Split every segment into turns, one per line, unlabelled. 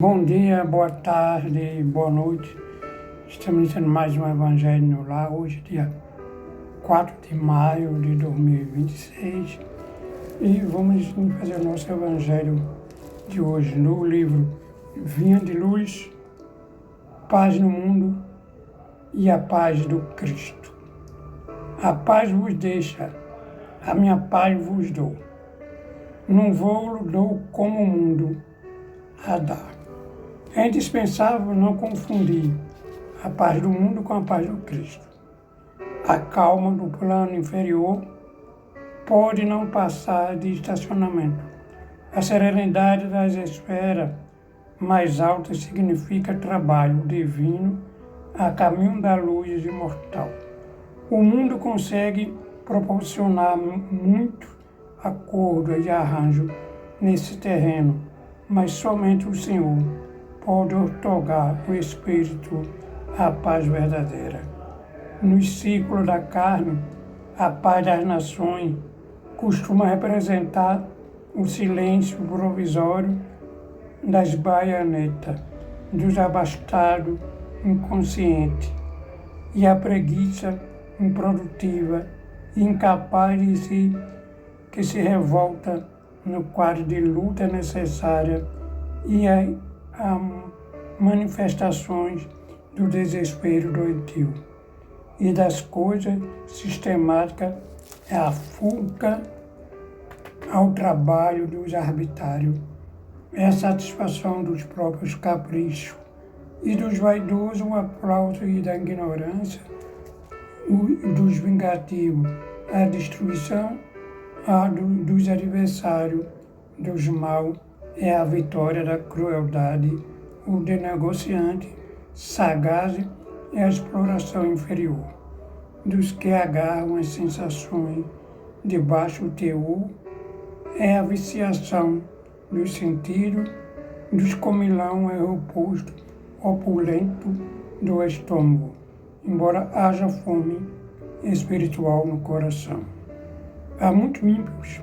Bom dia, boa tarde, boa noite. Estamos iniciando mais um Evangelho no Lar, hoje dia 4 de maio de 2026 e vamos fazer o nosso Evangelho de hoje no livro Vinha de Luz, Paz no Mundo e a Paz do Cristo. A paz vos deixa, a minha paz vos dou. Não vou dou como o mundo a dar. É indispensável não confundir a paz do mundo com a paz do Cristo. A calma do plano inferior pode não passar de estacionamento. A serenidade das esferas mais altas significa trabalho divino a caminho da luz imortal. O mundo consegue proporcionar muito acordo e arranjo nesse terreno, mas somente o Senhor pode otorgar o Espírito a paz verdadeira. Nos ciclos da carne, a paz das nações costuma representar o silêncio provisório das baionetas, dos abastados inconscientes e a preguiça improdutiva e incapaz de si que se revolta no quadro de luta necessária e a manifestações do desespero doentio e das coisas sistemáticas é a fuga ao trabalho dos arbitrários, é a satisfação dos próprios caprichos e dos vaidosos o aplauso e da ignorância, dos vingativos a destruição dos adversários, dos mal é a vitória da crueldade, o de negociante sagaz é a exploração inferior, dos que agarram as sensações de baixo teor é a viciação dos sentidos, dos comilão é o oposto opulento do estômago, embora haja fome espiritual no coração. Há muitos ímpios,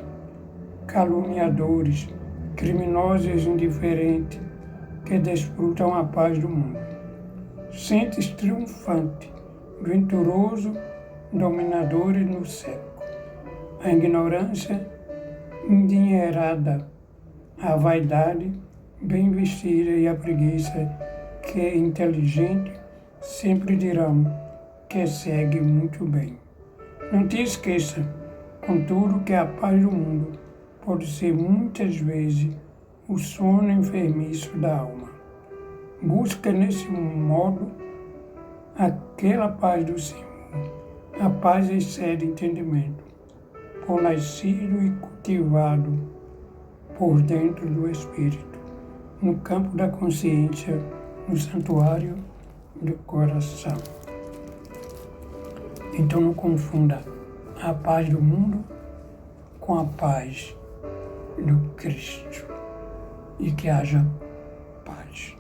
caluniadores, criminosos e indiferentes que desfrutam a paz do mundo. Sentes triunfante, venturoso, dominadores no século. A ignorância endinheirada, a vaidade bem vestida e a preguiça que é inteligente sempre dirão que segue muito bem. Não te esqueça, contudo, que a paz do mundo pode ser muitas vezes o sono enfermiço da alma. Busca nesse modo aquela paz do Senhor. A paz excede entendimento, por nascido e cultivado por dentro do Espírito, no campo da consciência, no santuário do coração. Então não confunda a paz do mundo com a paz do Cristo e que haja paz.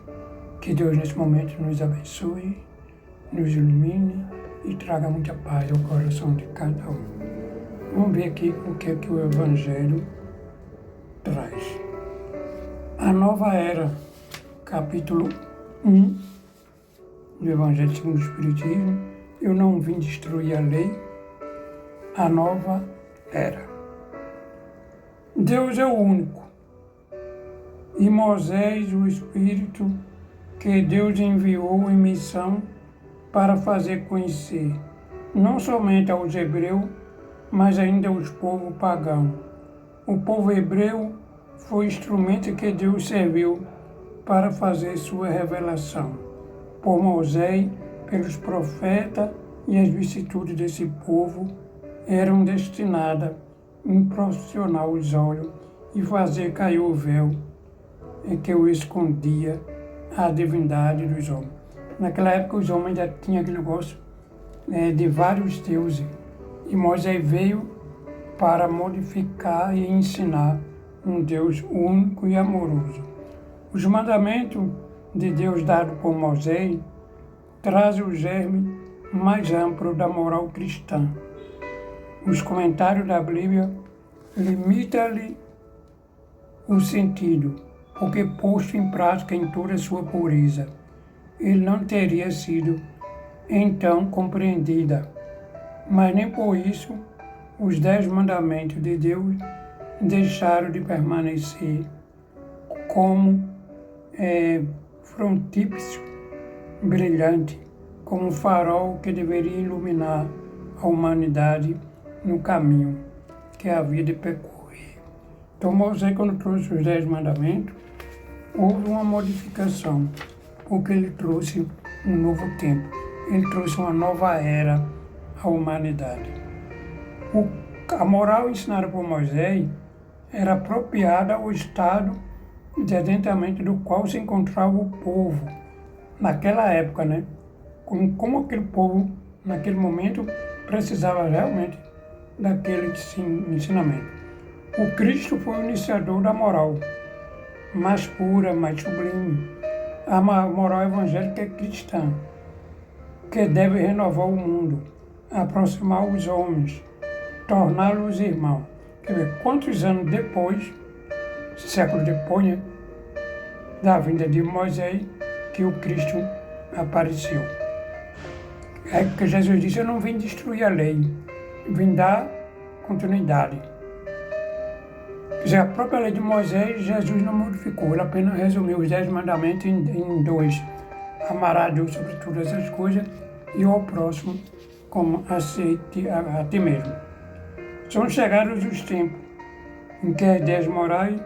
Que Deus nesse momento nos abençoe, nos ilumine e traga muita paz ao coração de cada um. Vamos ver aqui o que é que o Evangelho traz. A nova era, capítulo 1 do Evangelho segundo o Espiritismo. Eu não vim destruir a lei, a nova era. Deus é o único, e Moisés, o Espírito que Deus enviou em missão para fazer conhecer, não somente aos hebreus, mas ainda aos povos pagãos. O povo hebreu foi o instrumento que Deus serviu para fazer sua revelação. Por Moisés, pelos profetas e as vicissitudes desse povo eram destinadas a impulsionar os olhos e fazer cair o véu em que o escondia a divindade dos homens. Naquela época os homens já tinham aquele negócio de vários deuses e Moisés veio para modificar e ensinar um Deus único e amoroso. Os mandamentos de Deus dados por Moisés trazem o germe mais amplo da moral cristã. Os comentários da Bíblia limitam-lhe o sentido porque posto em prática em toda a sua pureza, ele não teria sido então compreendida. Mas nem por isso os 10 mandamentos de Deus deixaram de permanecer como frontíspice brilhante, como um farol que deveria iluminar a humanidade no caminho que havia de percorrer. Então Moisés, quando trouxe os 10 mandamentos, houve uma modificação, porque ele trouxe um novo tempo, ele trouxe uma nova era à humanidade. A moral ensinada por Moisés era apropriada ao estado de adentamento do qual se encontrava o povo naquela época, né? Como aquele povo, naquele momento, precisava realmente daquele ensinamento. O Cristo foi o iniciador da moral, mais pura, mais sublime. A moral evangélica é cristã, que deve renovar o mundo, aproximar os homens, torná-los irmãos. Quer ver, quantos anos depois, séculos depois, né, da vinda de Moisés, que o Cristo apareceu. É que Jesus disse: eu não vim destruir a lei, vim dar continuidade. Quer dizer, a própria lei de Moisés, Jesus não modificou, ele apenas resumiu os 10 mandamentos em 2. Amarás a Deus sobre todas as coisas e ao próximo como a ti mesmo. São chegados os tempos em que as 10 morais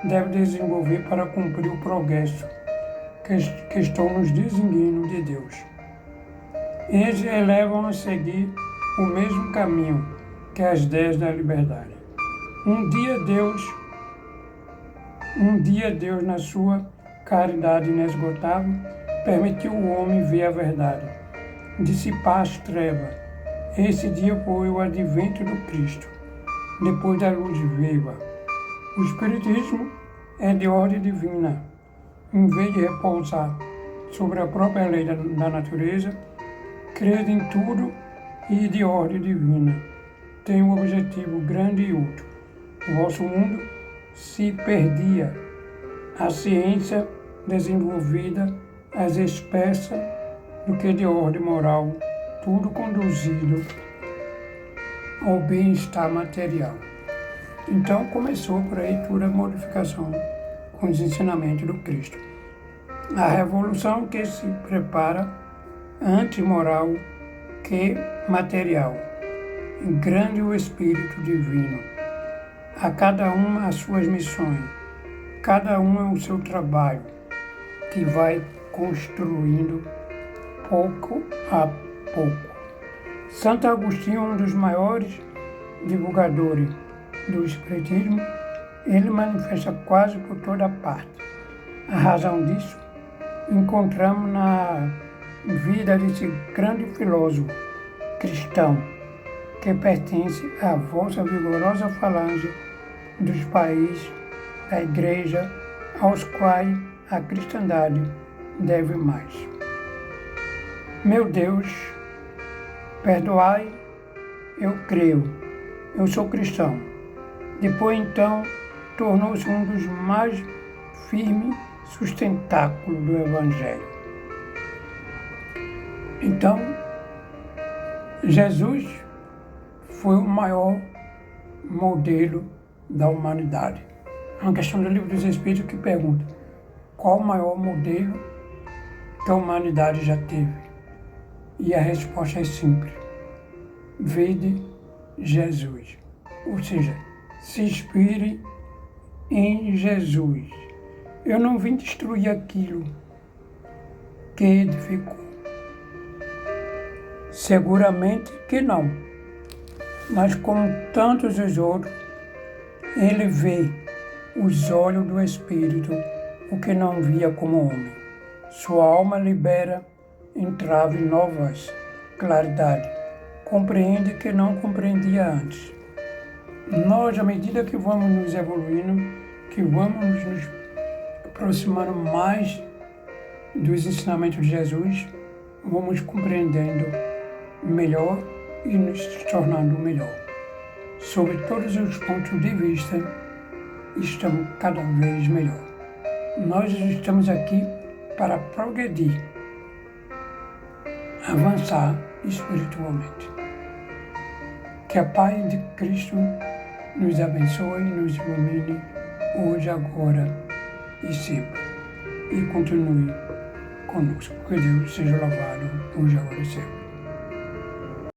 devem desenvolver para cumprir o progresso que estão nos desígnios de Deus. Eles elevam a seguir o mesmo caminho que as 10 da liberdade. Um dia Deus, na sua caridade inesgotável, permitiu o homem ver a verdade, dissipar as trevas. Esse dia foi o advento do Cristo, depois da luz viva. O Espiritismo é de ordem divina. Em vez de repousar sobre a própria lei da natureza, crê em tudo e de ordem divina. Tem um objetivo grande e útil. O vosso mundo se perdia. A ciência desenvolvida, as espécies do que de ordem moral, tudo conduzido ao bem-estar material. Então começou por aí toda a modificação com os ensinamentos do Cristo. A revolução que se prepara anti-moral que material. Grande o Espírito Divino. A cada uma as suas missões, cada uma o seu trabalho, que vai construindo pouco a pouco. Santo Agostinho, um dos maiores divulgadores do Espiritismo, ele manifesta quase por toda parte. A razão disso encontramos na vida desse grande filósofo cristão, que pertence à vossa vigorosa falange dos países da Igreja, aos quais a cristandade deve mais. Meu Deus, perdoai, eu creio, eu sou cristão. Depois, então, tornou-se um dos mais firmes sustentáculos do Evangelho. Então, Jesus foi o maior modelo da humanidade. É uma questão do Livro dos Espíritos que pergunta: qual o maior modelo que a humanidade já teve? E a resposta é simples: vede Jesus. Ou seja, se inspire em Jesus. Eu não vim destruir aquilo que edificou. Seguramente que não. Mas como tantos os outros, ele vê os olhos do Espírito, o que não via como homem. Sua alma libera, entrava em novas claridade. Compreende que não compreendia antes. Nós, à medida que vamos nos evoluindo, que vamos nos aproximando mais dos ensinamentos de Jesus, vamos compreendendo melhor e nos tornando melhor. Sob todos os pontos de vista, estamos cada vez melhor. Nós estamos aqui para progredir, avançar espiritualmente. Que a paz de Cristo nos abençoe, nos ilumine hoje, agora e sempre. E continue conosco. Que Deus seja louvado hoje, agora e sempre.